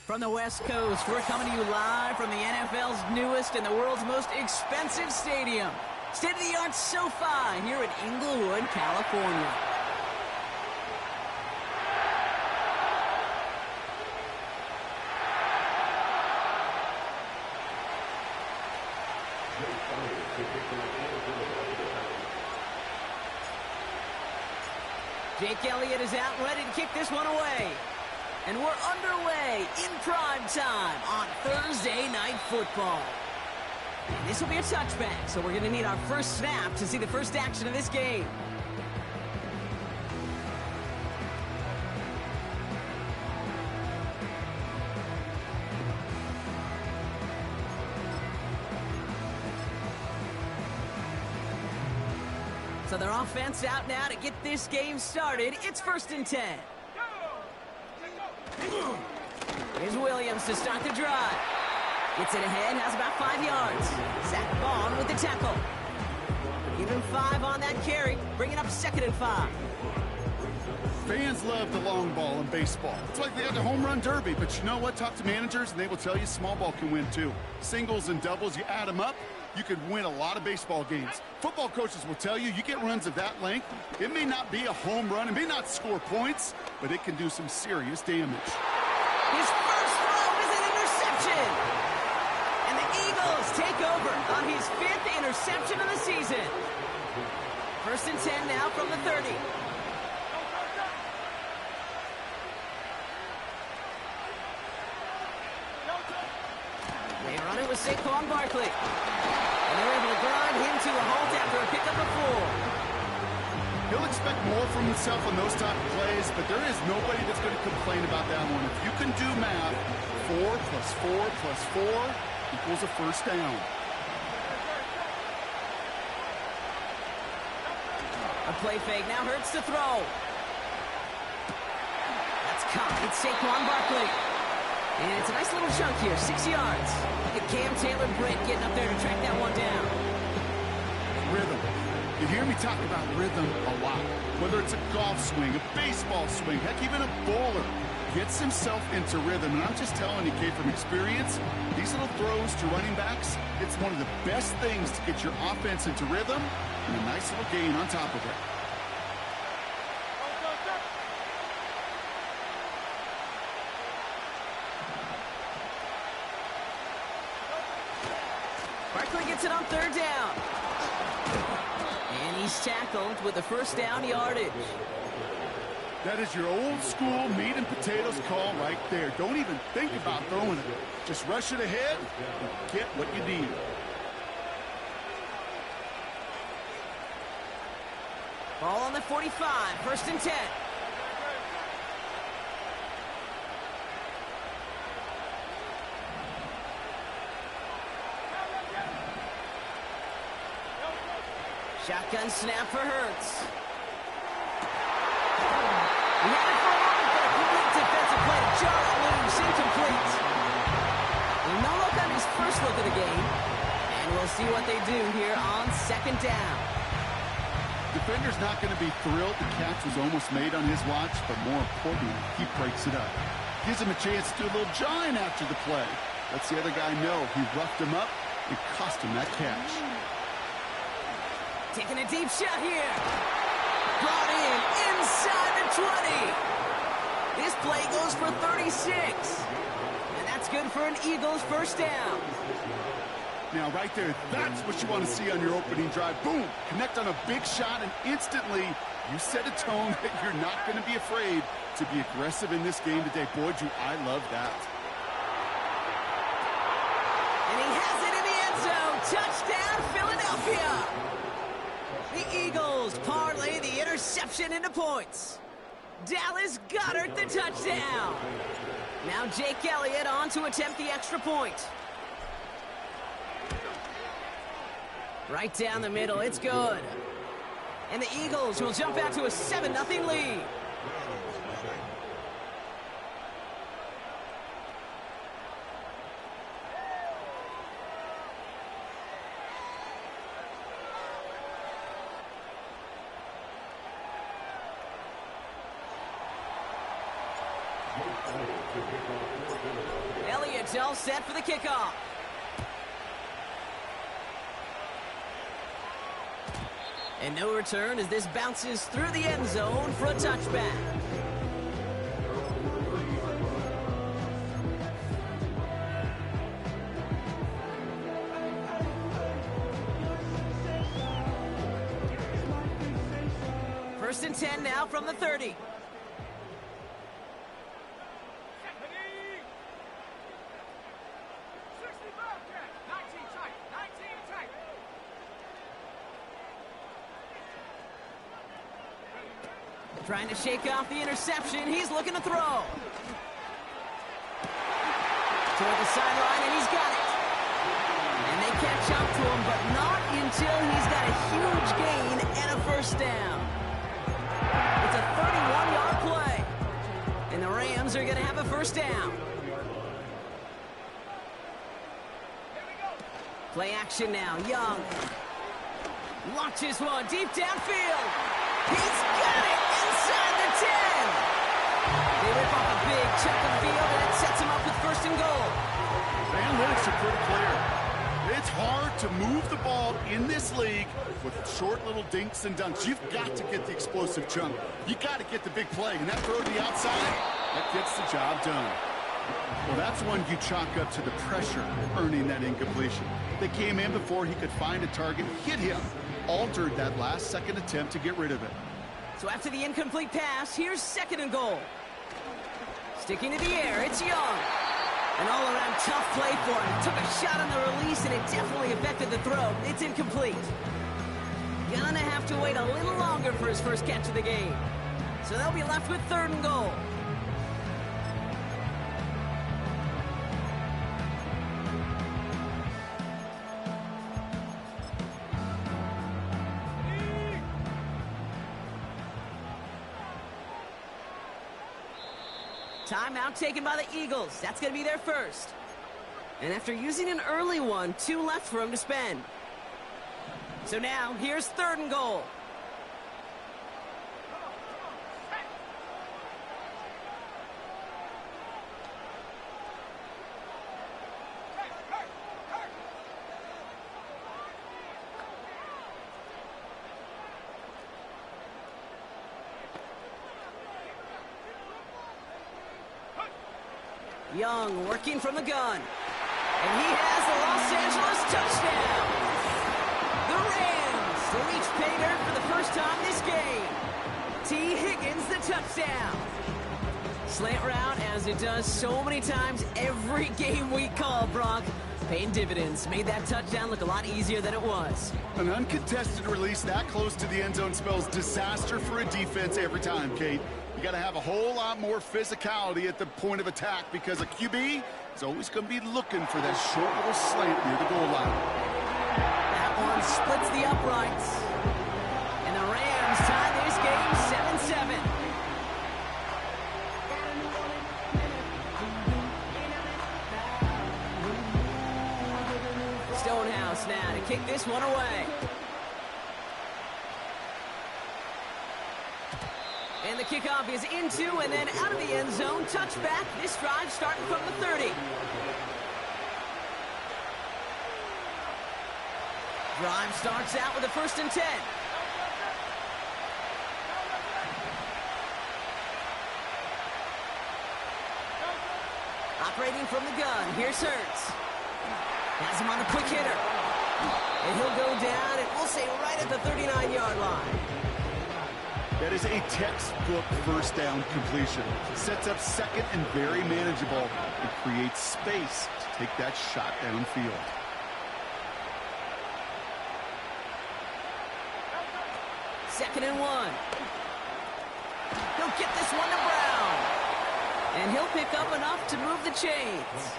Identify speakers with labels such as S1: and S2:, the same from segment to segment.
S1: From the West Coast, we're coming to you live from the NFL's newest and the world's most expensive stadium. State-of-the-art SoFi here in Inglewood, California. Jake Elliott is out and ready to kick this one away. And we're underway in prime time on Thursday Night Football. And this will be a touchback, so we're going to need our first snap to see the first action of this game. So their offense out now to get this game started. It's 1st and 10. Here's Williams to start the drive. Gets it ahead, has about 5 yards. Zach Vaughn with the tackle. Even 5 on that carry, bringing up 2nd and 5.
S2: Fans love the long ball in baseball. It's like they got the home run derby, but you know what? Talk to managers and they will tell you small ball can win too. Singles and doubles, you add them up, you could win a lot of baseball games. Football coaches will tell you, you get runs of that length, it may not be a home run, it may not score points, but it can do some serious damage.
S1: His first throw is an interception. And the Eagles take over on his 5th interception of the season. 1st and 10 now from the 30. They run it with Saquon Barkley. And they're able to grind him to a halt after a pickup of 4.
S2: He'll expect more from himself on those type of plays, but there is nobody that's going to complain about that one. If you can do math, 4 plus 4 plus 4 equals a first down.
S1: A play fake now hurts to throw. That's caught. It's Saquon Barkley. And it's a nice little chunk here, 6 yards. Look at Cam Taylor-Britt getting up there to track that one down.
S2: Rhythm. You hear me talk about rhythm a lot. Whether it's a golf swing, a baseball swing, heck, even a bowler gets himself into rhythm. And I'm just telling you, Kate, from experience, these little throws to running backs, it's one of the best things to get your offense into rhythm and a nice little gain on top of it.
S1: Barkley gets it on 3rd down. And he's tackled with the first down yardage.
S2: That is your old school meat and potatoes call right there. Don't even think about throwing it. Just rush it ahead and get what you need.
S1: Ball on the 45, 1st and 10. Shotgun snap for Hurts. He had it for a moment, but a complete defensive play. Jarrett loose, incomplete. No look on his first look of the game. And we'll see what they do here on 2nd down.
S2: Defender's not going to be thrilled the catch was almost made on his watch, but more importantly, he breaks it up. Gives him a chance to do a little jawing after the play. Lets the other guy know he roughed him up and cost him that catch.
S1: Taking a deep shot here. Brought in inside the 20. This play goes for 36. And that's good for an Eagles first down.
S2: Now, right there, that's what you want to see on your opening drive. Boom! Connect on a big shot, and instantly you set a tone that you're not going to be afraid to be aggressive in this game today. Boy, I love that.
S1: And he has it in the end zone. Touchdown, Philadelphia. The Eagles parlay the interception into points. Dallas Goedert the touchdown. Now Jake Elliott on to attempt the extra point. Right down the middle, it's good. And the Eagles will jump out to a 7-0 lead. Elliott's all set for the kickoff. And no return as this bounces through the end zone for a touchback. First and 10 now from the 30. Trying to shake off the interception. He's looking to throw. Toward the sideline, and he's got it. And they catch up to him, but not until he's got a huge gain and a first down. It's a 31-yard play. And the Rams are going to have a first down. Play action now. Young launches one deep downfield. He's got it inside the 10. They rip off a big chunk of field, and it sets him up with first and goal.
S2: The analytics are pretty clear. It's hard to move the ball in this league with short little dinks and dunks. You've got to get the explosive chunk. You got to get the big play. And that throw to the outside, that gets the job done. Well, that's one you chalk up to the pressure earning that incompletion. They came in before he could find a target, hit him, altered that last-second attempt to get rid of it.
S1: So after the incomplete pass, here's second and goal. Sticking to the air, it's Young. An all-around tough play for him. Took a shot on the release, and it definitely affected the throw. It's incomplete. Gonna have to wait a little longer for his first catch of the game. So they'll be left with third and goal. Timeout taken by the Eagles. That's going to be their first. And after using an early one, 2 left for him to spend. So now, here's third and goal. Young working from the gun. And he has the Los Angeles touchdown. The Rams to reach pay dirt for the first time this game. T. Higgins the touchdown. Slant route, as it does so many times every game we call, Brock. Paying dividends. Made that touchdown look a lot easier than it was.
S2: An uncontested release that close to the end zone spells disaster for a defense every time, Kate. You got to have a whole lot more physicality at the point of attack because a QB is always going to be looking for that short little slant near the goal line.
S1: That one splits the uprights. And the Rams tie this game 7-7. Stonehouse now to kick this one away. And the kickoff is into and then out of the end zone. Touchback. This drive starting from the 30. Drive starts out with a first and 10. Operating from the gun. Here's Hurts. Has him on the quick hitter. And he'll go down, and we'll say right at the 39-yard line.
S2: That is a textbook first down completion. Sets up second and very manageable and creates space to take that shot downfield.
S1: Second and 1. He'll get this one to Brown. And he'll pick up enough to move the chains.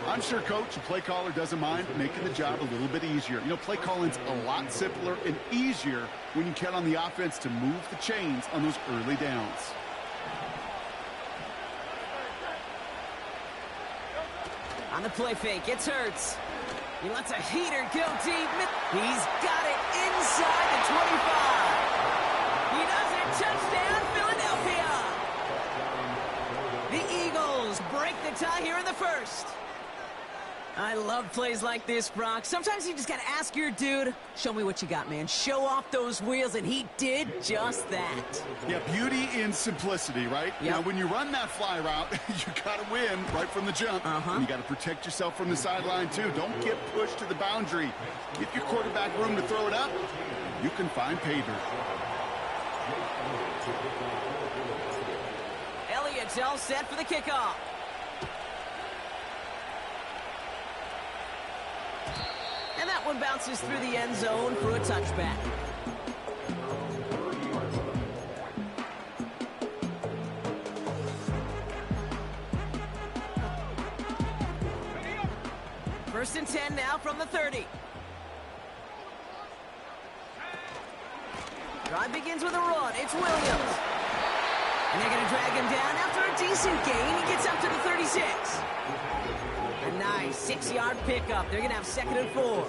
S2: I'm sure coach and play caller doesn't mind making the job a little bit easier. You know, play calling's a lot simpler and easier when you count on the offense to move the chains on those early downs.
S1: On the play fake, it's Hurts. He lets a heater go deep. He's got it inside the 25. He does it. Touchdown, Philadelphia. first. I love plays like this, Brock. Sometimes you just got to ask your dude, show me what you got, man. Show off those wheels, and he did just that.
S2: Yeah, beauty in simplicity, right?
S1: Yep.
S2: Now, when you run that fly route, you got to win right from the jump. And you got to protect yourself from the sideline, too. Don't get pushed to the boundary. Give your quarterback room to throw it up. You can find pay dirt.
S1: Elliott's all set for the kickoff. And that one bounces through the end zone for a touchback. First and 10 now from the 30. Drive begins with a run. It's Williams. And they're going to drag him down after a decent gain. He gets up to the 36. A nice 6-yard pickup. They're going to have 2nd and 4.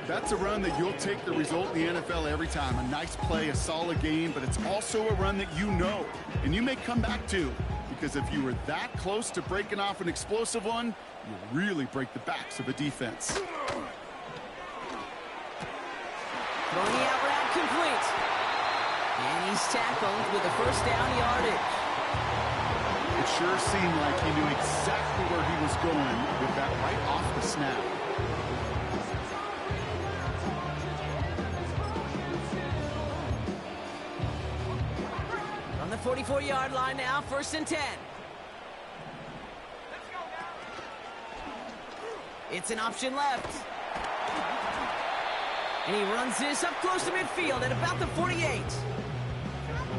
S2: That's a run that you'll take the result in the NFL every time. A nice play, a solid game, but it's also a run that you know, and you may come back to, because if you were that close to breaking off an explosive one, you really break the backs of a defense.
S1: Throwing the out route complete. And he's tackled with a first down yardage.
S2: It sure seemed like he knew exactly where he was going with that right off the snap.
S1: On the 44-yard line now, 1st and 10. It's an option left. And he runs this up close to midfield at about the 48.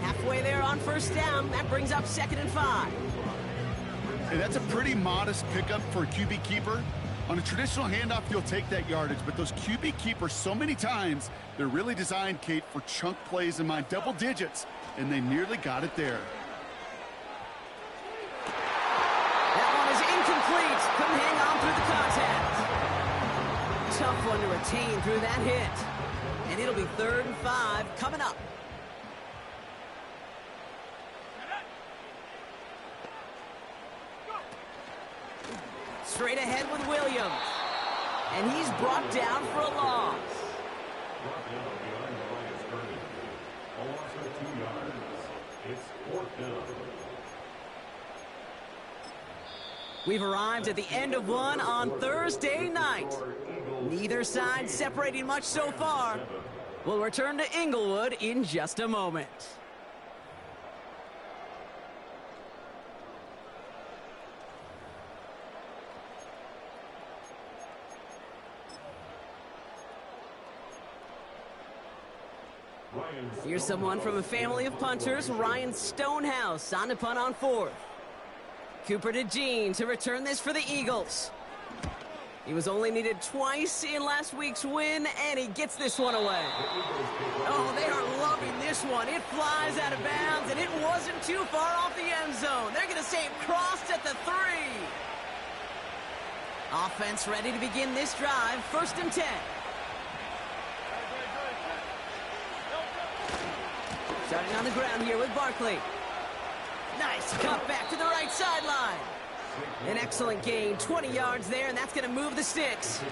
S1: Halfway there on 1st down. That brings up 2nd and 5.
S2: And that's a pretty modest pickup for a QB keeper. On a traditional handoff, you'll take that yardage, but those QB keepers, so many times, they're really designed, Kate, for chunk plays in my double digits, and they nearly got it there.
S1: That one is incomplete. Couldn't hang on through the contact. Tough one to retain through that hit. And it'll be 3rd and 5 coming up. Straight ahead with Williams. And he's brought down for a loss. We've arrived at the end of one on Thursday night. Neither side separating much so far. We'll return to Inglewood in just a moment. Here's someone from a family of punters, Ryan Stonehouse, on to punt on 4th. Cooper to Jean to return this for the Eagles. He was only needed twice in last week's win, and he gets this one away. Oh, they are loving this one. It flies out of bounds, and it wasn't too far off the end zone. They're going to say it crossed at the 3. Offense ready to begin this drive. 1st and 10. Starting on the ground here with Barkley. Nice cut back to the right sideline. An excellent gain, 20 yards there, and that's going to move the sticks.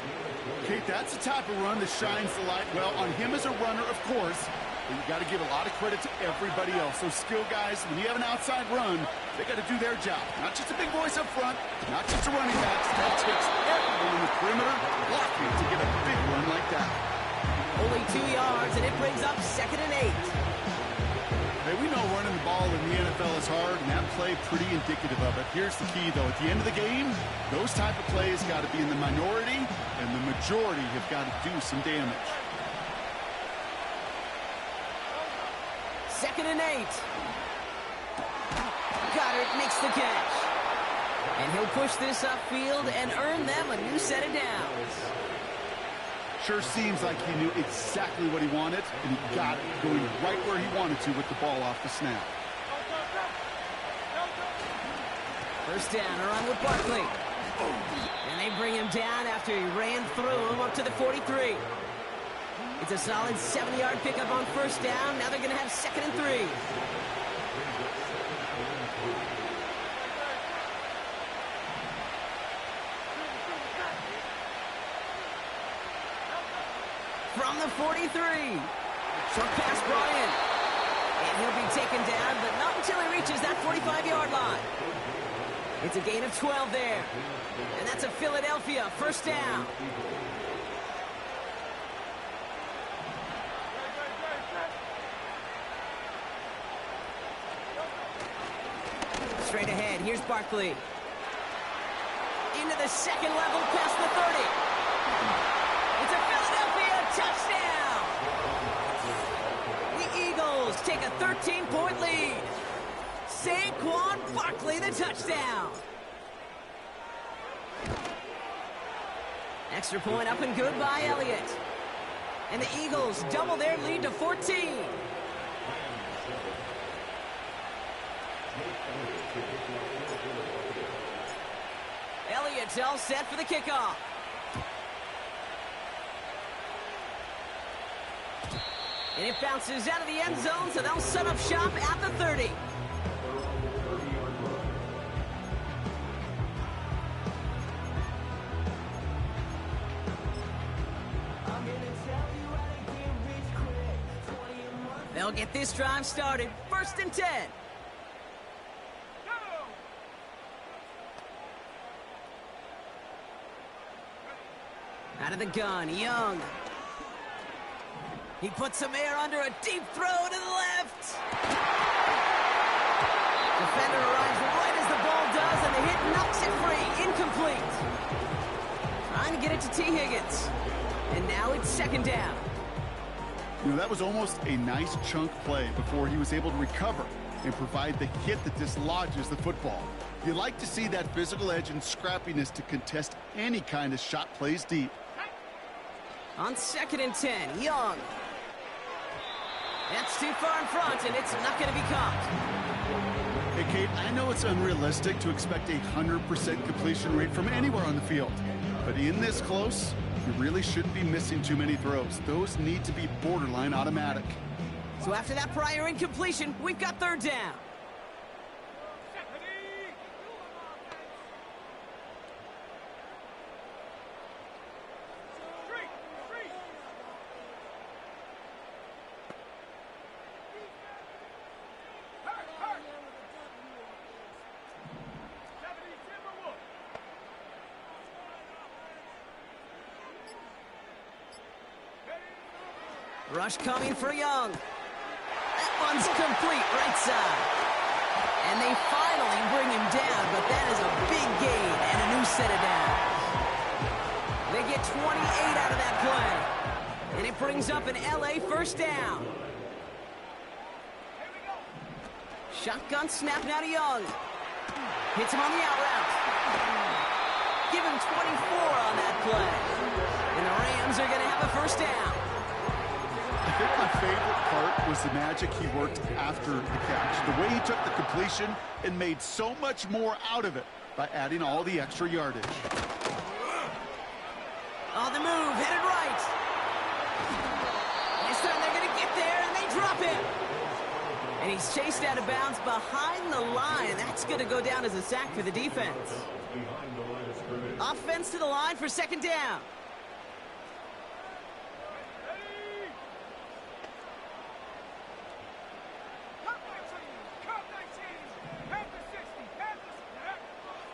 S2: Kate, that's the type of run that shines the light well on him as a runner, of course, but you got to give a lot of credit to everybody else. Those skill guys, when you have an outside run, they got to do their job. Not just a big voice up front, not just a running back. That takes everyone in the perimeter blocking to get a big run like that.
S1: Only 2 yards, and it brings up 2nd and 8.
S2: Hey, we know running the ball in the NFL is hard, and that play pretty indicative of it. Here's the key, though. At the end of the game, those type of plays got to be in the minority, and the majority have got to do some damage.
S1: 2nd and 8. Goddard makes the catch. And he'll push this upfield and earn them a new set of downs.
S2: Sure seems like he knew exactly what he wanted, and he got it going right where he wanted to with the ball off the snap.
S1: 1st down, around with Barkley. And they bring him down after he ran through him up to the 43. It's a solid 7-yard pickup on 1st down. Now they're going to have 2nd and 3. From the 43. Short pass brought in. And he'll be taken down, but not until he reaches that 45-yard line. It's a gain of 12 there. And that's a Philadelphia first down. Straight ahead, here's Barkley. Into the second level, past the 30. It's a Philadelphia touchdown! The Eagles take a 13-point lead. Saquon Barkley, the touchdown. Extra point up and good by Elliott. And the Eagles double their lead to 14. Elliott's all set for the kickoff. And it bounces out of the end zone, so they'll set up shop at the 30. They'll get this drive started. 1st and 10. Out of the gun, Young. He puts some air under a deep throw to the left. Defender arrives right as the ball does, and the hit knocks it free. Incomplete. Trying to get it to T. Higgins. And now it's 2nd down.
S2: You know, that was almost a nice chunk play before he was able to recover and provide the hit that dislodges the football. You like to see that physical edge and scrappiness to contest any kind of shot plays deep.
S1: On 2nd and 10, Young. That's too far in front, and it's not going to be caught.
S2: Hey, Kate, I know it's unrealistic to expect a 100% completion rate from anywhere on the field. But in this close, you really shouldn't be missing too many throws. Those need to be borderline automatic.
S1: So after that prior incompletion, we've got 3rd down. Rush coming for Young. That one's complete, right side. And they finally bring him down, but that is a big gain and a new set of downs. They get 28 out of that play. And it brings up an LA first down. Shotgun snap now to Young. Hits him on the out route. Give him 24 on that play. And the Rams are going to have a first down.
S2: I think my favorite part was the magic he worked after the catch. The way he took the completion and made so much more out of it by adding all the extra yardage.
S1: On the move, headed right. This time they're going to get there, and they drop him. And he's chased out of bounds behind the line. That's going to go down as a sack for the defense. Offense to the line for 2nd down.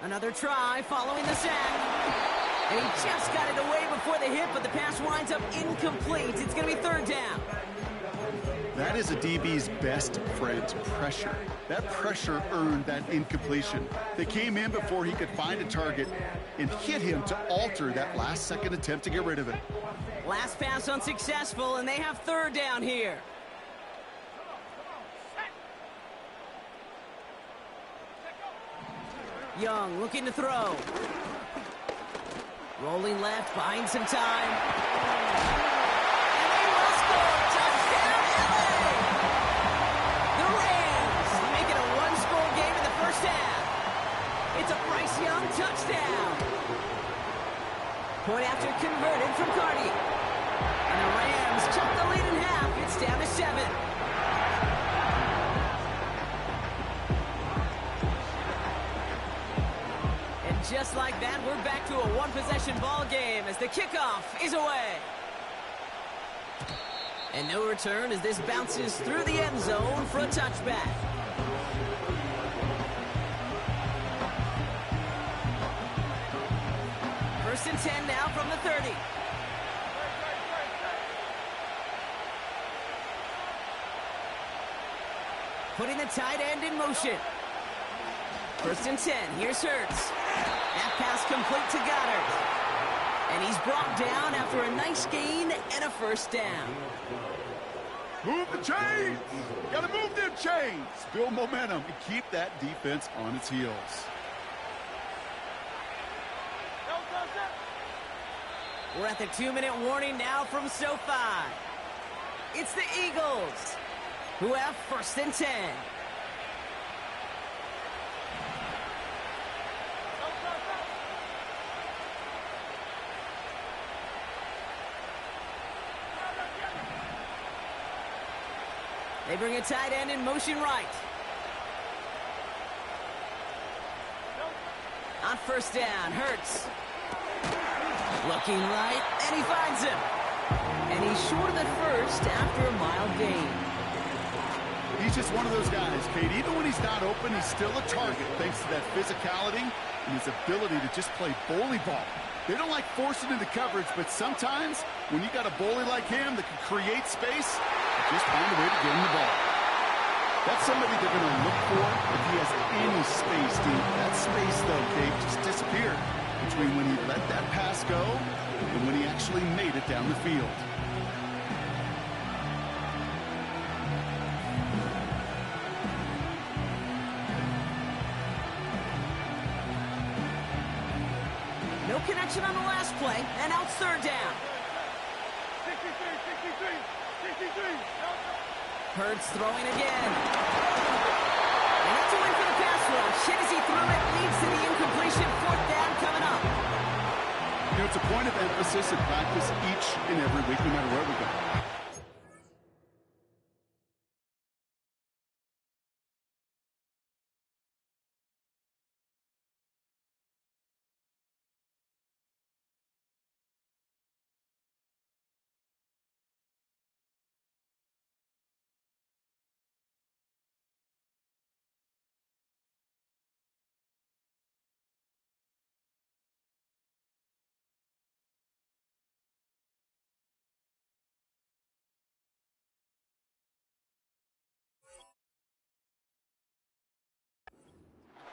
S1: Another try following the sack. And he just got it away before the hit, but the pass winds up incomplete. It's going to be 3rd down.
S2: That is a DB's best friend, pressure. That pressure earned that incompletion. They came in before he could find a target and hit him to alter that last-second attempt to get rid of it.
S1: Last pass unsuccessful, and they have 3rd down here. Young looking to throw. Rolling left, buying some time. And they will score. Touchdown, LA! The Rams make it a 1-score game in the first half. It's a Bryce Young touchdown. Point after converted from Cardi. And the Rams chunk the lead in half. It's down to 7. Just like that, we're back to a one-possession ball game as the kickoff is away. And no return as this bounces through the end zone for a touchback. First and 10 now from the 30. Putting the tight end in motion. First and 10, here's Hurts. That pass complete to Goddard. And he's brought down after a nice gain and a first down.
S2: Move the chains! Gotta move them chains! Build momentum and keep that defense on its heels.
S1: We're at the 2-minute warning now from SoFi. It's the Eagles, who have first and 10. They bring a tight end in motion right. On first down, Hurts. Looking right, and he finds him. And he's short of the first after a mild gain.
S2: He's just one of those guys, Kate. Even when he's not open, he's still a target thanks to that physicality and his ability to just play bully ball. They don't like forcing into coverage, but sometimes when you got a bully like him that can create space, just find a way to get him the ball. That's somebody they're going to look for if he has any space, dude. That space, though, Kate, just disappeared between when he let that pass go and when he actually made it down the field.
S1: No connection on the last play, and out third down.
S3: 63.
S1: Hurts throwing again. And that's a win for the pass rush. Hit as he threw it, leads to the incompletion. Fourth down coming up.
S2: You know, it's a point of emphasis in practice each and every week, no matter where we go.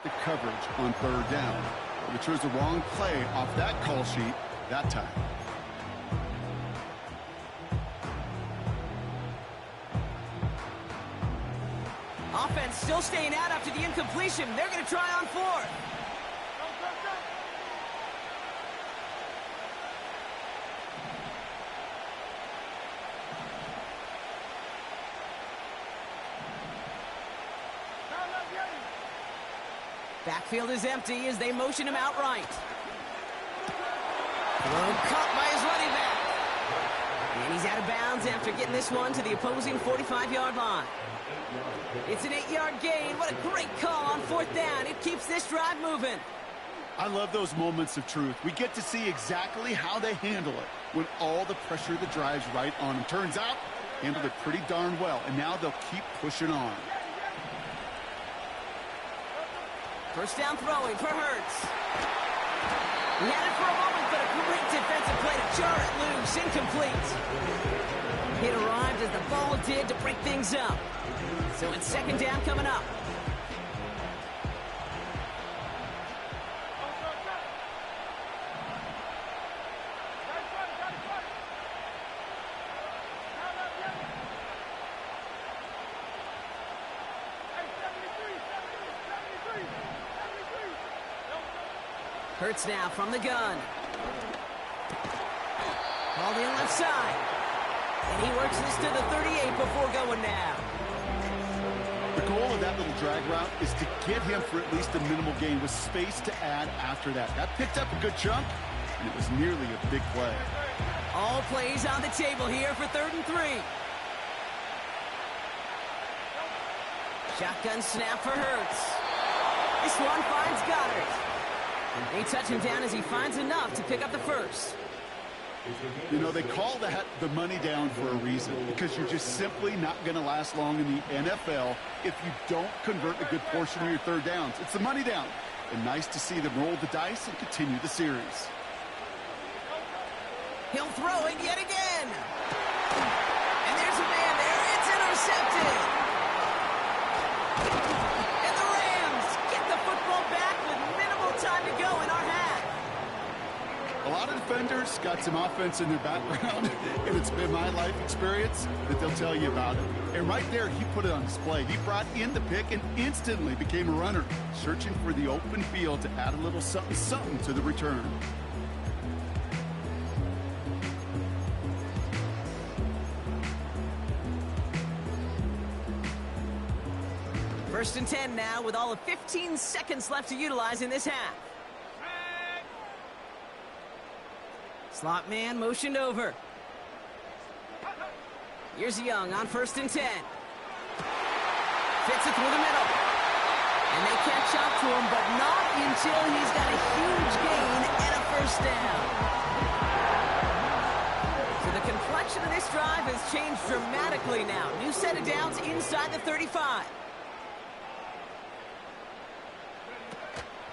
S2: The coverage on third down. They chose the wrong play off that call sheet that time.
S1: Offense still staying out after the incompletion. They're going to try on fourth. Backfield is empty as they motion him outright. Throw caught by his running back. And he's out of bounds after getting this one to the opposing 45-yard line. It's an 8-yard gain. What a great call on fourth down. It keeps this drive moving.
S2: I love those moments of truth. We get to see exactly how they handle it when all the pressure that drives right on them. Turns out, handled it pretty darn well, and now they'll keep pushing on.
S1: First down throwing for Hurts. He had it for a moment, but a great defensive play to jar it loose. Incomplete. It arrived as the ball did to break things up. So it's second down coming up. Hurts now from the gun. Called in left side. And he works this to the 38 before going now.
S2: The goal of that little drag route is to get him for at least a minimal gain with space to add after that. That picked up a good chunk, and it was nearly a big play.
S1: All plays on the table here for 3rd and 3. Shotgun snap for Hurts. This one finds Goddard. They touch him down as he finds enough to pick up the first.
S2: You know, they call that the money down for a reason, because you're just simply not going to last long in the NFL if you don't convert a good portion of your third downs. It's the money down. And nice to see them roll the dice and continue the series.
S1: He'll throw it yet again. And there's a man there. It's intercepted. And the Rams get the football back with minimal time to go in our half.
S2: A lot of defenders got some offense in their background, and it's been my life experience that they'll tell you about it. And right there, he put it on display. He brought in the pick and instantly became a runner, searching for the open field to add a little something to the return.
S1: First and 10 now with all of 15 seconds left to utilize in this half. Slot man motioned over. Here's Young on first and 10. Fits it through the middle. And they catch up to him, but not until he's got a huge gain and a first down. So the complexion of this drive has changed dramatically now. New set of downs inside the 35.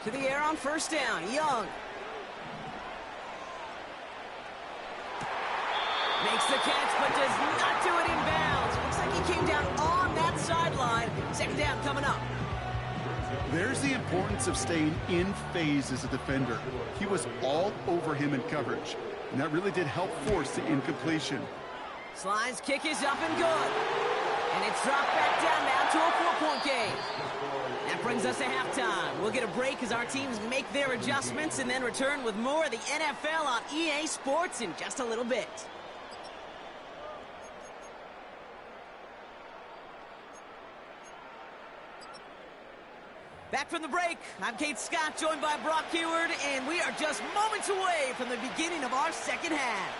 S1: To the air on first down. Young. Makes the catch, but does not do it in bounds. Looks like he came down on that sideline. Second down coming up.
S2: There's the importance of staying in phase as a defender. He was all over him in coverage, and that really did help force the incompletion.
S1: Slide's kick is up and good. And it's dropped back down now to a 4-point game. That brings us to halftime. We'll get a break as our teams make their adjustments and then return with more of the NFL on EA Sports in just a little bit. Back from the break, I'm Kate Scott, joined by Brock Heward, and we are just moments away from the beginning of our second half.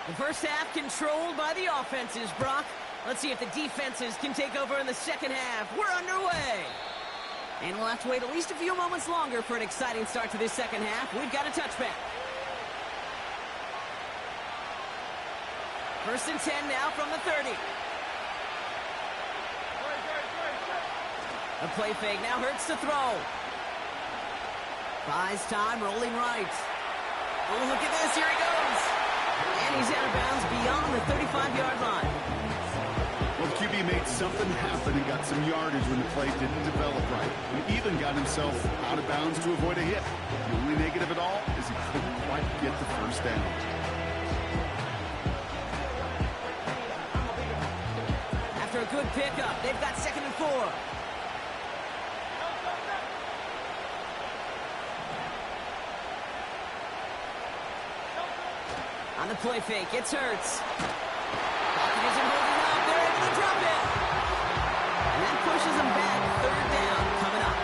S1: The first half controlled by the offenses, Brock. Let's see if the defenses can take over in the second half. We're underway. And we'll have to wait at least a few moments longer for an exciting start to this second half. We've got a touchback. First and 10 now from the 30. A play fake now hurts to throw. Buys time, rolling right. Oh, look at this, here he goes. And he's out of bounds beyond the 35-yard line.
S2: Well, the QB made something happen and got some yardage when the play didn't develop right. He even got himself out of bounds to avoid a hit. The only negative at all is he couldn't quite get the first down.
S1: After a good pickup, they've got second and 4. On the play fake, it's Hurts. Pocket isn't holding up. They're able to drop it. And that pushes them back. Third down coming up.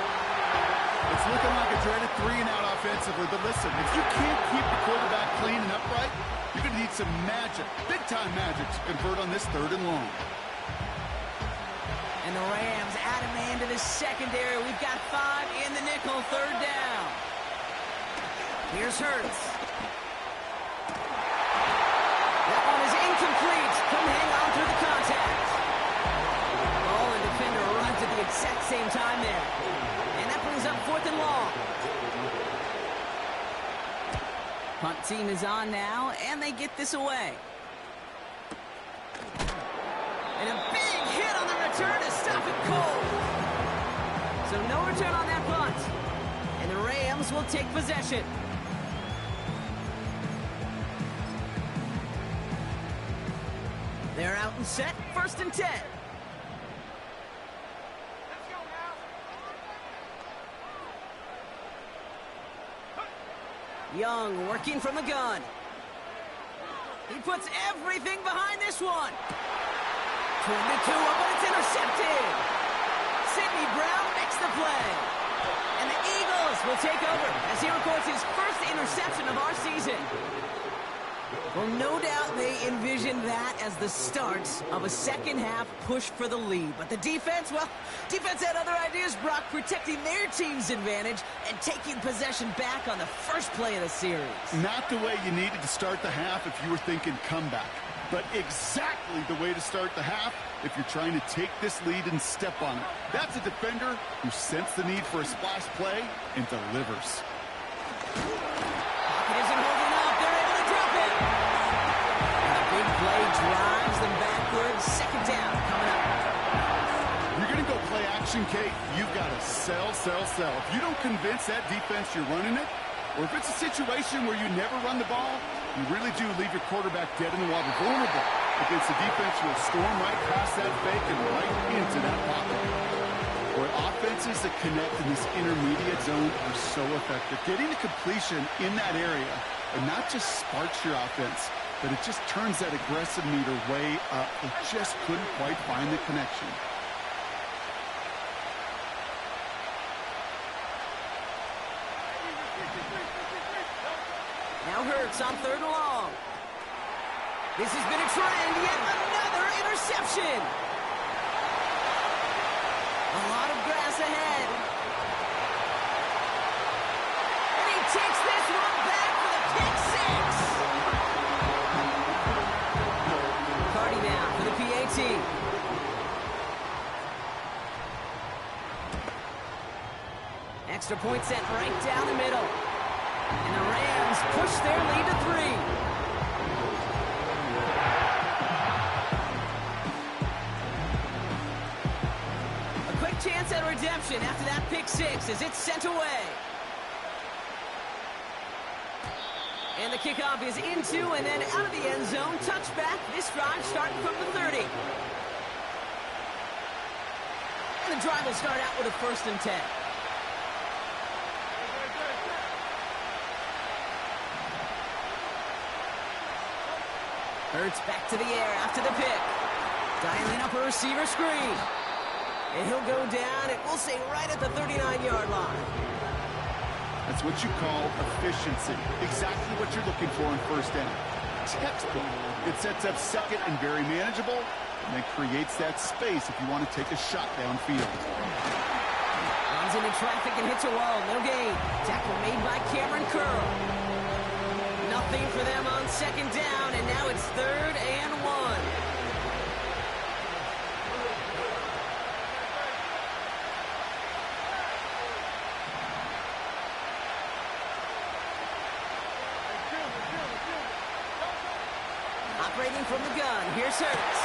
S2: It's looking like a dreaded 3-and-out offensively, but listen, if you can't keep the quarterback clean and upright, you're going to need some magic, big-time magic, to convert on this third and long.
S1: And the Rams add a man to the secondary. We've got 5 in the nickel, third down. Here's Hurts. That one is incomplete. Couldn't hang on through the contact. Ball and defender runs at the exact same time there. And that brings up 4th and long. Punt team is on now, and they get this away. And a big hit on the return to stop it cold. So no return on that punt. And the Rams will take possession. They're out and set, first and 10. Young working from the gun. He puts everything behind this one. 22, but it's intercepted. Sidney Brown makes the play. And the Eagles will take over as he records his first interception of our season. Well, no doubt they envisioned that as the start of a second-half push for the lead. But the defense, well, defense had other ideas, Brock, protecting their team's advantage and taking possession back on the first play of the series.
S2: Not the way you needed to start the half if you were thinking comeback, but exactly the way to start the half if you're trying to take this lead and step on it. That's a defender who sensed the need for a splash play and delivers.
S1: It isn't holding up. They're able to drop it. And a big play drives them backwards. Second down coming up.
S2: You're going to go play action, Kate. You've got to sell, sell, sell. If you don't convince that defense you're running it, or if it's a situation where you never run the ball, you really do leave your quarterback dead in the water, vulnerable against a defense who will storm right past that fake and right into that pocket. Boy, offenses that connect in this intermediate zone are so effective. Getting the completion in that area, and not just sparks your offense, but it just turns that aggressive meter way up. They just couldn't quite find the connection.
S1: Now Hurts on third and long. This has been a trend. Yet another interception. A lot of grass ahead. And he takes this one back for the pick six. Cardi down for the PAT. Extra point set right down the middle. And the Rams push their lead to 3. Chance at redemption after that pick six as it's sent away. And the kickoff is into and then out of the end zone. Touchback. This drive starting from the 30. And the drive will start out with a 1st and 10. Hurts back to the air after the pick. Dialing up a receiver screen. And he'll go down, and we'll say right at the 39-yard line.
S2: That's what you call efficiency. Exactly what you're looking for on first down. Textbook. It sets up second and very manageable, and then creates that space if you want to take a shot downfield.
S1: Runs into traffic and hits a wall. No gain. Tackle made by Cameron Curl. Nothing for them on second down, and now it's 3rd and 1. Operating from the gun, here's Hurts.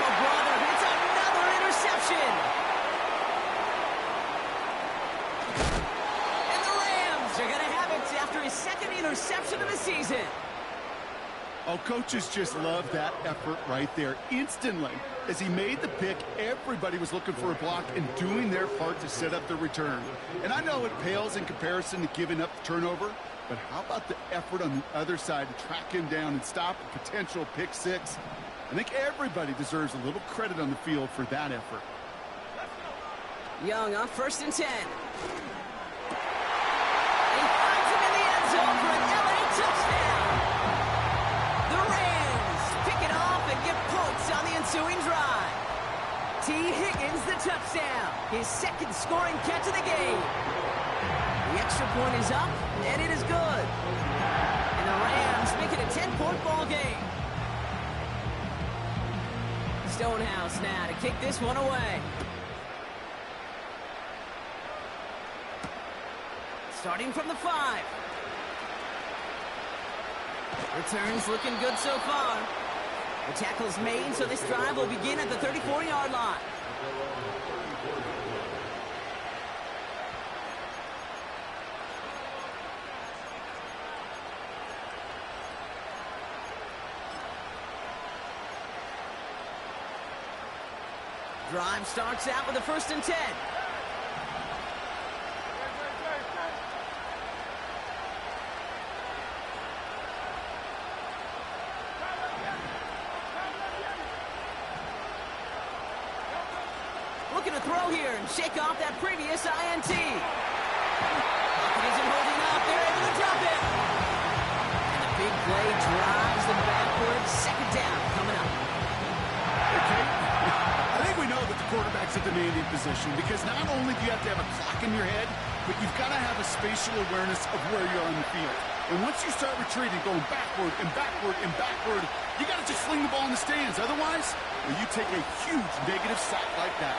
S1: Oh, brother, it's another interception. And the Rams are going to have it after his 2nd interception of the season.
S2: Oh, coaches just love that effort right there. Instantly, as he made the pick, everybody was looking for a block and doing their part to set up the return. And I know it pales in comparison to giving up the turnover, but how about the effort on the other side to track him down and stop a potential pick six? I think everybody deserves a little credit on the field for that effort.
S1: Young on 1st and 10. And he finds him in the end zone for an LA touchdown. The Rams pick it off and get points on the ensuing drive. T. Higgins the touchdown. His 2nd scoring catch of the game. The extra point is up, and it is good. And the Rams make it a 10-point ball game. Stonehouse now to kick this one away. Starting from the 5. Returns looking good so far. The tackle's made, so this drive will begin at the 34-yard line. Drive starts out with a 1st and 10. Looking to throw here and shake off that previous INT. Pocket isn't holding up. They're able to drop it. And a big play drive.
S2: position because not only do you have to have a clock in your head, but you've got to have a spatial awareness of where you're on the field. And once you start retreating, going backward and backward and backward, you got to just fling the ball in the stands. Otherwise, well, you take a huge negative sack like that.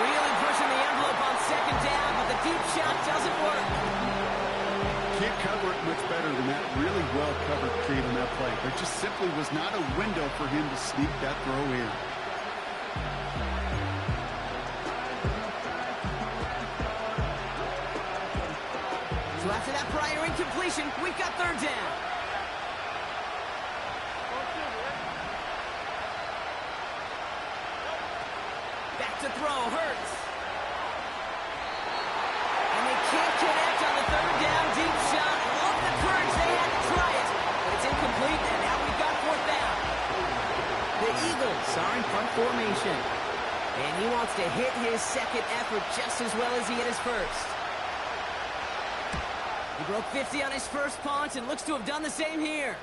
S1: Really pushing the envelope on second down, but the deep shot doesn't work.
S2: Can't cover it much better than that. Really well covered, Kate, on that play. There just simply was not a window for him to sneak that throw in.
S1: So after that prior incompletion, we've got third down. Back to throw, Hurts. And they can't connect on the third down deep shot. Love the courage they had to try it. But it's incomplete, and now we've got fourth down. The Eagles are in punt formation. And he wants to hit his second effort just as well as he hit his first. He broke 50 on his first punt and looks to have done the same here.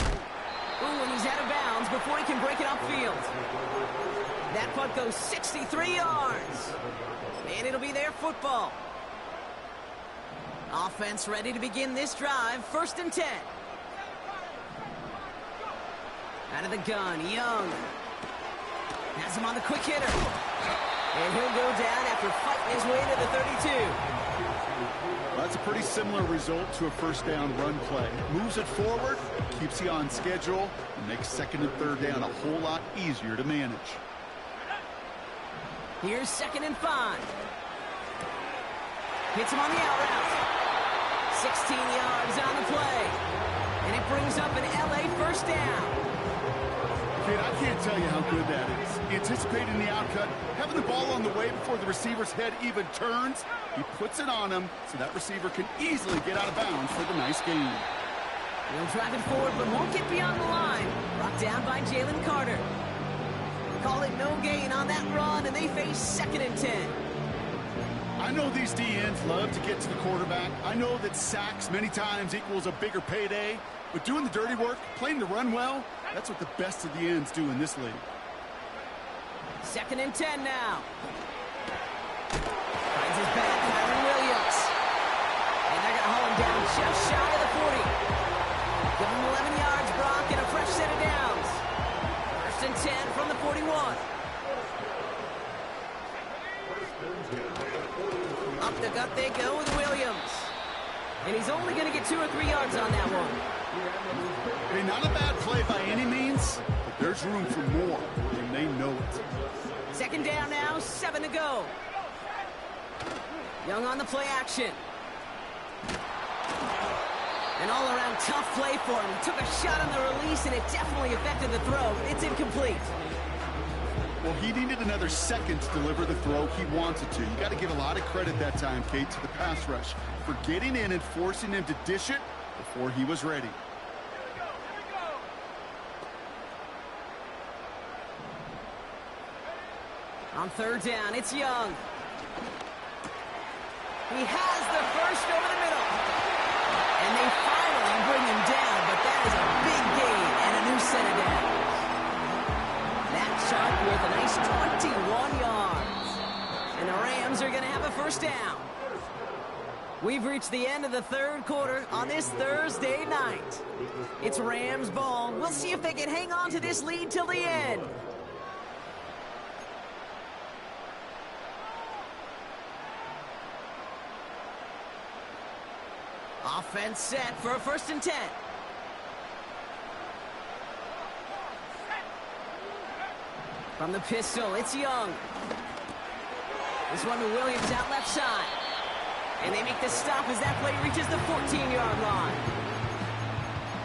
S1: Ooh, and he's out of bounds before he can break it upfield. That punt goes 63 yards. And it'll be their football. Offense ready to begin this drive. 1st and 10. Out of the gun, Young. Has him on the quick hitter. And he'll go down after fighting his way to the 32.
S2: That's a pretty similar result to a first down run play. Moves it forward, keeps you on schedule, and makes second and third down a whole lot easier to manage.
S1: Here's 2nd and 5. Hits him on the out route. 16 yards on the play. And it brings up an LA first down.
S2: Kid, I can't tell you how good that is. Anticipating the outcut, having the ball on the way before the receiver's head even turns. He puts it on him so that receiver can easily get out of bounds for the nice gain.
S1: He'll drive it forward, but won't get beyond the line. Brought down by Jalen Carter. Call it no gain on that run, and they face 2nd and 10.
S2: I know these DNs love to get to the quarterback. I know that sacks many times equals a bigger payday. But doing the dirty work, playing the run well, that's what the best of the ends do in this league.
S1: 2nd and 10 now. Finds his back, Kyron Williams. And they're going to haul him down just shy of the 40. Give him 11 yards, Brock, and a fresh set of downs. 1st and 10 from the 41. Up the gut they go with Williams. And he's only going to get 2 or 3 yards on that one.
S2: Hey, not a bad play by any means, but there's room for more, and they know it.
S1: 2nd down now, 7 to go. Young on the play action. An all-around tough play for him. He took a shot on the release, and it definitely affected the throw. It's incomplete.
S2: Well, he needed another second to deliver the throw he wanted to. You got to give a lot of credit that time, Kate, to the pass rush for getting in and forcing him to dish it before he was ready.
S1: On 3rd down, it's Young. He has the first over the middle. And they finally bring him down, but that is a big gain and a new set of downs. That shot worth a nice 21 yards. And the Rams are going to have a first down. We've reached the end of the 3rd quarter on this Thursday night. It's Rams ball. We'll see if they can hang on to this lead till the end. Offense set for a 1st and 10. From the pistol, it's Young. This one to Williams out left side. And they make the stop as that play reaches the 14-yard line.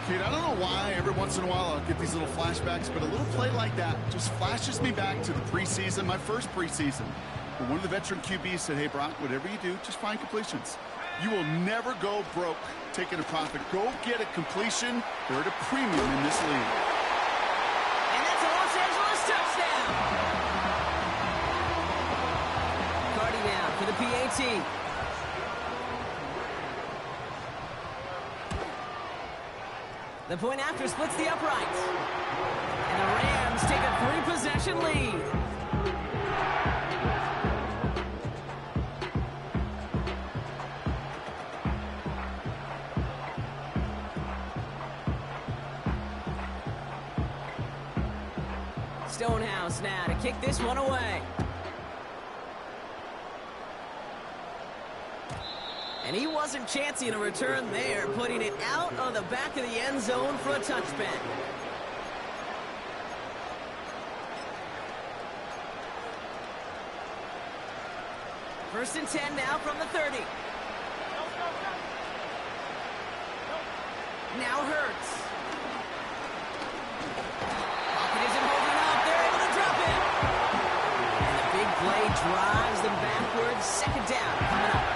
S2: Kid, I don't know why every once in a while I'll get these little flashbacks, but a little play like that just flashes me back to the preseason, my first preseason. But one of the veteran QBs said, hey, Brock, whatever you do, just find completions. You will never go broke taking a profit. Go get a completion. They're at a premium in this league.
S1: And that's a Los Angeles touchdown. Cardi now for the PAT. The point after splits the uprights. And the Rams take a 3-possession lead. Stonehouse now to kick this one away. And he wasn't chancing a return there, putting it out of the back of the end zone for a touchback. First and 10 now from the 30. Now Hurts. Pocket isn't holding up. They're able to drop it. And the big play drives them backwards. Second down coming up.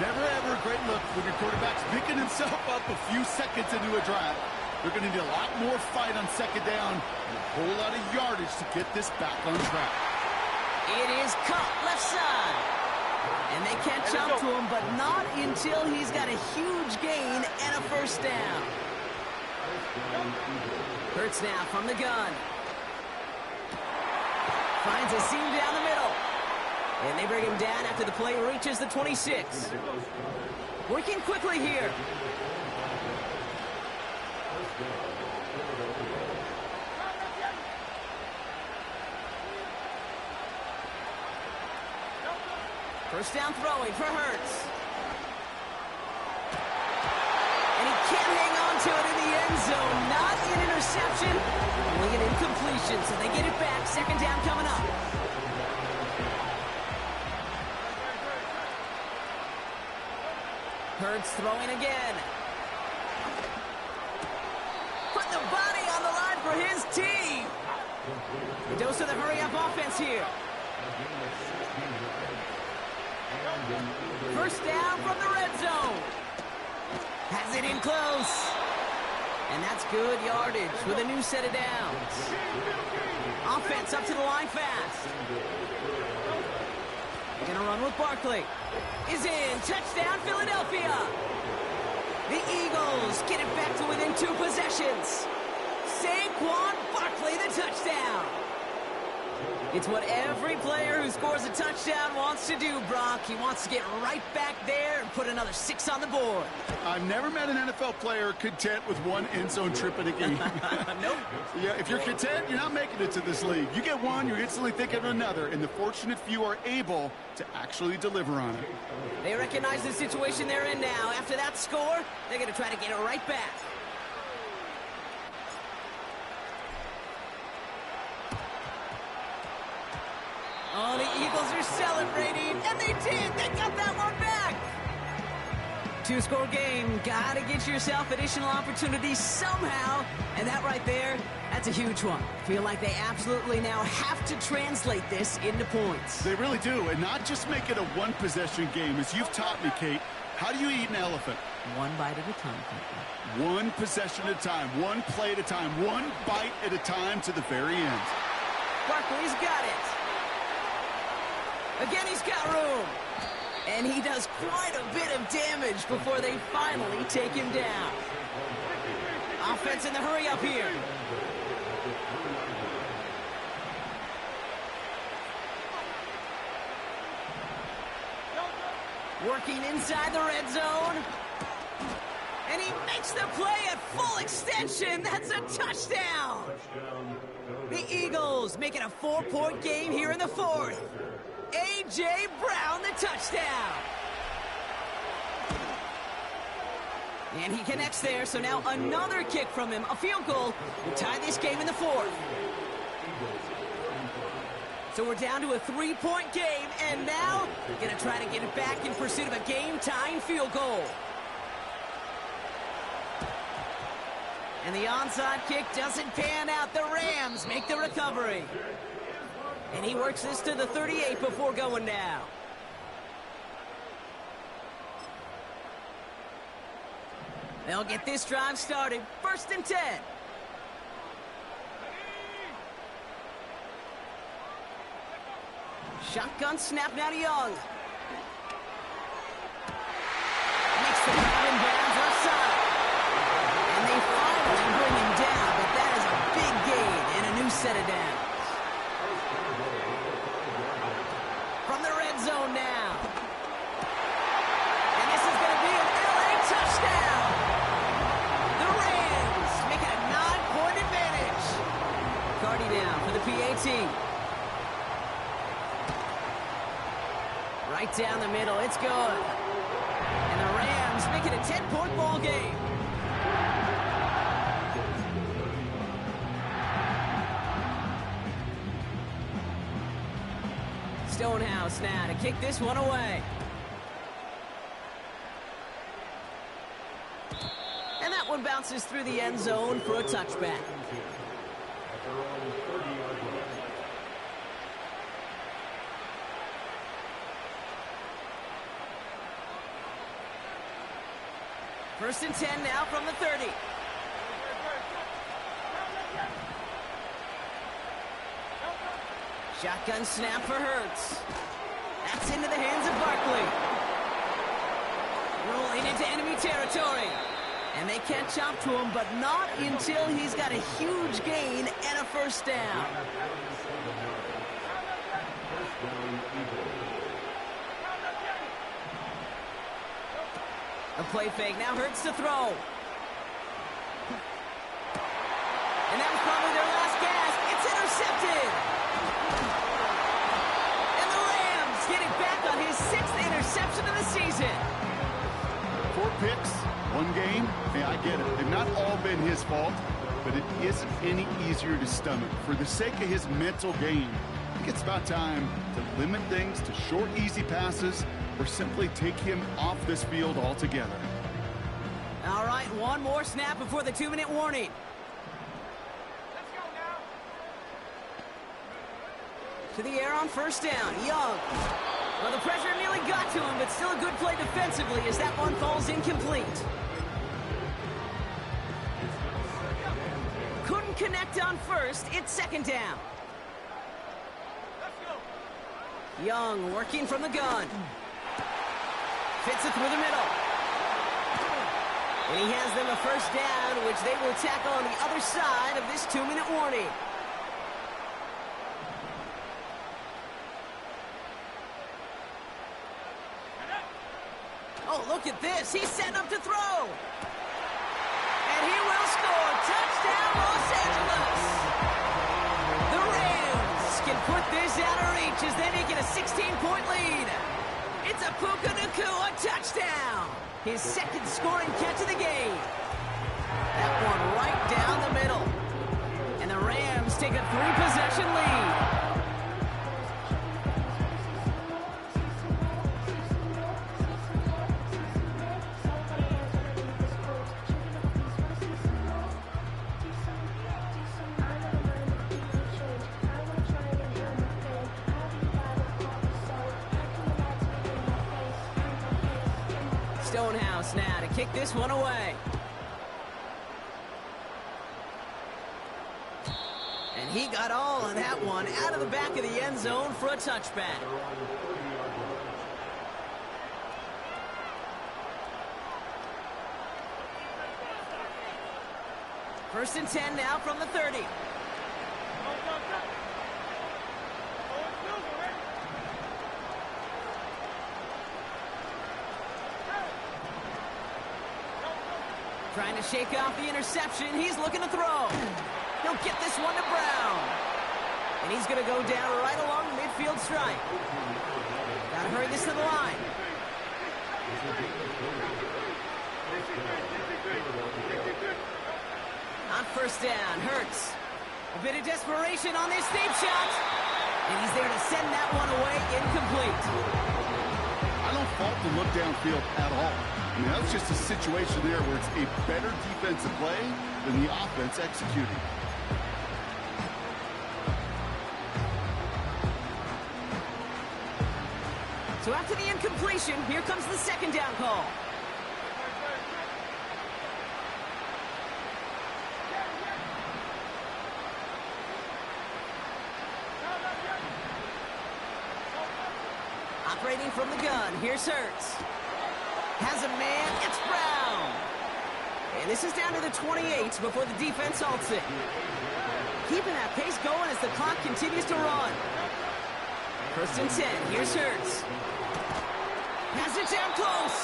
S2: Never ever a great look when your quarterback's picking himself up a few seconds into a drive. They're going to need a lot more fight on second down and a whole lot of yardage to get this back on track.
S1: It is caught left side. And they catch up to him, but not until he's got a huge gain and a first down. Hurts now from the gun. Finds a seam down the middle. And they bring him down after the play reaches the 26. Working quickly here. First down throwing for Hurts. And he can't hang on to it in the end zone. Not an interception, only an incompletion. So they get it back. Second down coming up. Hurts throwing again. Putting the body on the line for his team. A dose of the hurry-up offense here. First down from the red zone. Has it in close. And that's good yardage with a new set of downs. Offense up to the line fast. They're going to run with Barkley. Is in. Touchdown, Philadelphia. The Eagles get it back to within 2 possessions. Saquon Barkley, the touchdown. It's what every player who scores a touchdown wants to do, Brock. He wants to get right back there and put another 6 on the board.
S2: I've never met an NFL player content with one end zone trip in a game.
S1: Nope.
S2: Yeah, if you're content, you're not making it to this league. You get one, you're instantly thinking of another, and the fortunate few are able to actually deliver on it.
S1: They recognize the situation they're in now. After that score, they're going to try to get it right back. Oh, the Eagles are celebrating, and they did. They got that one back. 2-score game. Got to get yourself additional opportunities somehow. And that right there, that's a huge one. Feel like they absolutely now have to translate this into points.
S2: They really do, and not just make it a one-possession game. As you've taught me, Kate, how do you eat an elephant?
S1: One bite at a time, Papa.
S2: One possession at a time, one play at a time, one bite at a time to the very end.
S1: Barkley's got it. Again, he's got room. And he does quite a bit of damage before they finally take him down. Offense in the hurry up here. Working inside the red zone. And he makes the play at full extension. That's a touchdown. The Eagles make it a 4-point game here in the 4th. A.J. Brown, the touchdown. And he connects there, so now another kick from him. A field goal will tie this game in the 4th. So we're down to a 3-point game, and now we're going to try to get it back in pursuit of a game-tying field goal. And the onside kick doesn't pan out. The Rams make the recovery. And he works this to the 38 before going down. They'll get this drive started. First and 10. Shotgun snap now to Young. Makes the grab in bounds left side. And they finally bring him down, but that is a big gain and a new set of downs. From the red zone now. And this is going to be an LA touchdown. The Rams make it a 9-point advantage. McCarty Right down the middle. It's good. And the Rams make it a 10-point ball game. Stonehouse now to kick this one away. And that one bounces through the end zone for a touchback. First and 10 now from the 30. Shotgun snap for Hurts. That's into the hands of Barkley. Rolling into enemy territory. And they catch up to him, but not until he's got a huge gain and a first down. A play fake. Now Hurts to throw. And that was probably their last gasp. It's intercepted. And the Rams get it back on his 6th interception of the season.
S2: 4 picks, 1 game. Yeah, I get it. They've not all been his fault, but it isn't any easier to stomach. For the sake of his mental game, I think it's about time to limit things to short, easy passes or simply take him off this field altogether.
S1: All right, one more snap before the 2-minute warning.
S3: Let's go now.
S1: To the air on first down. Young. Well, the pressure nearly got to him, but still a good play defensively as that one falls incomplete. Couldn't connect on first. It's 2nd down.
S3: Let's go.
S1: Young working from the gun. Fits it through the middle. And he has them a first down, which they will tackle on the other side of this 2-minute warning. Oh, look at this. He's set up to throw. And he will score. Touchdown, Los Angeles. The Rams can put this out of reach as they make it a 16-point lead. It's a Puka Nacua touchdown. His 2nd scoring catch of the game. That one right down the middle. And the Rams take a 3-possession lead. Stonehouse now to kick this one away. And he got all of that one out of the back of the end zone for a touchback. First and 10 now from the 30. Trying to shake off the interception. He's looking to throw. He'll get this one to Brown. And he's going to go down right along the midfield stripe. Got to hurry this to the line. On first down, Hurts. A bit of desperation on this deep shot. And he's there to send that one away incomplete.
S2: I don't fault the look downfield at all. I mean, that's just a situation there where it's a better defensive play than the offense executing.
S1: So after the incompletion, here comes the 2nd down call. Operating from the gun, here's Hurts. Has a man, it's Brown. And this is down to the 28 before the defense halts it. Keeping that pace going as the clock continues to run. First and 10, here's Hurts. Has it down close.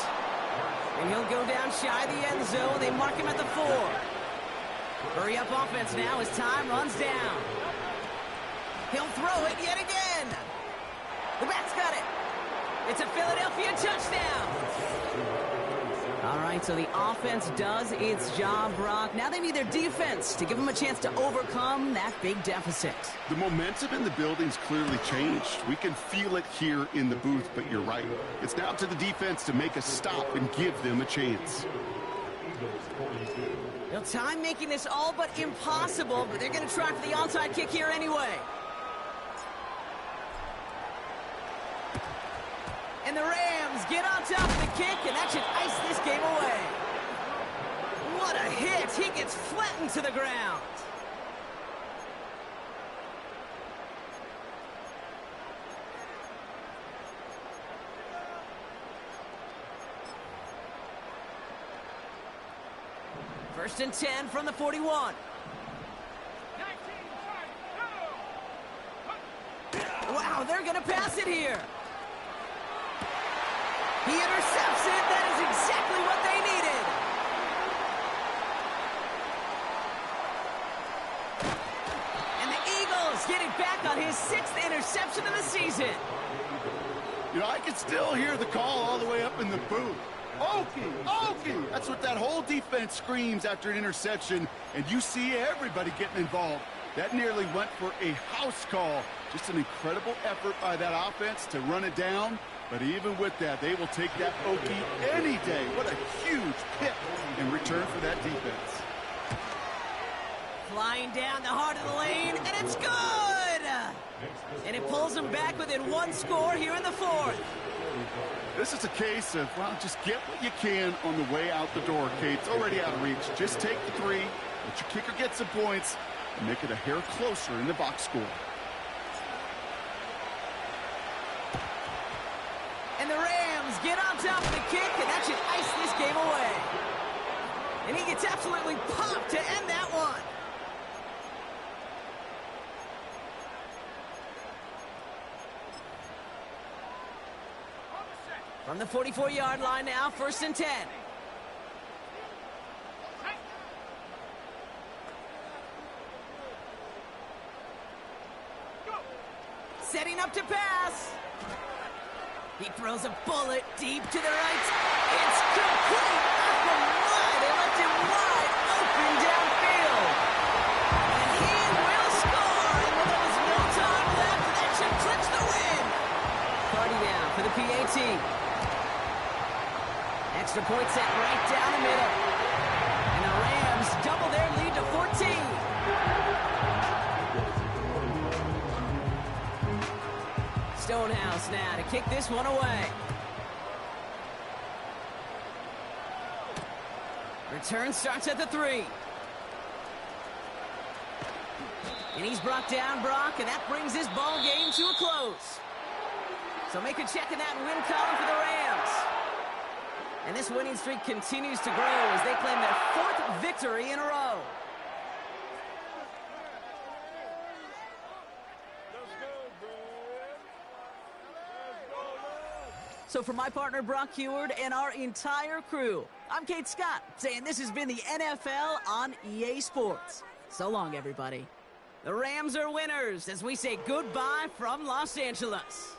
S1: And he'll go down shy of the end zone. They mark him at the 4. Hurry up offense now as time runs down. He'll throw it yet again. The back's got it. It's a Philadelphia touchdown. All right, so the offense does its job, Brock. Now they need their defense to give them a chance to overcome that big deficit.
S2: The momentum in the building's clearly changed. We can feel it here in the booth, but you're right. It's now to the defense to make a stop and give them a chance.
S1: They'll time making this all but impossible, but they're going to try for the onside kick here anyway. And the Rams get on top of the kick, and that should ice this game away. What a hit! He gets flattened to the ground. First and 10 from the 41. Wow, they're going to pass it here. He intercepts it. That is exactly what they needed. And the Eagles getting back on his 6th interception of the season.
S2: You know, I can still hear the call all the way up in the booth. Okie, Okie! That's what that whole defense screams after an interception, and you see everybody getting involved. That nearly went for a house call. Just an incredible effort by that offense to run it down. But even with that, they will take that Okie any day. What a huge pick in return for that defense.
S1: Flying down the heart of the lane, and it's good! And it pulls them back within 1 score here in the 4th.
S2: This is a case of, well, just get what you can on the way out the door, Kate. It's already out of reach. Just take the 3, let your kicker get some points, and make it a hair closer in the box score.
S1: And the Rams get on top of the kick, and that should ice this game away. And he gets absolutely popped to end that one. From the 44-yard line now, 1st and 10. Setting up to pass. He throws a bullet deep to the right. It's complete. Oh my, they left him wide open downfield. And he will score. And when there was no time left, that should clinch the win. Party down for the PAT. Extra point set right down the middle. And the Rams double their lead to 14. Stonehouse now to kick this one away. Return starts at the 3. And he's brought down, Brock, and that brings this ball game to a close. So make a check in that win column for the Rams. And this winning streak continues to grow as they claim their 4th victory in a row. So for my partner, Brock Heward, and our entire crew, I'm Kate Scott, saying this has been the NFL on EA Sports. So long, everybody. The Rams are winners as we say goodbye from Los Angeles.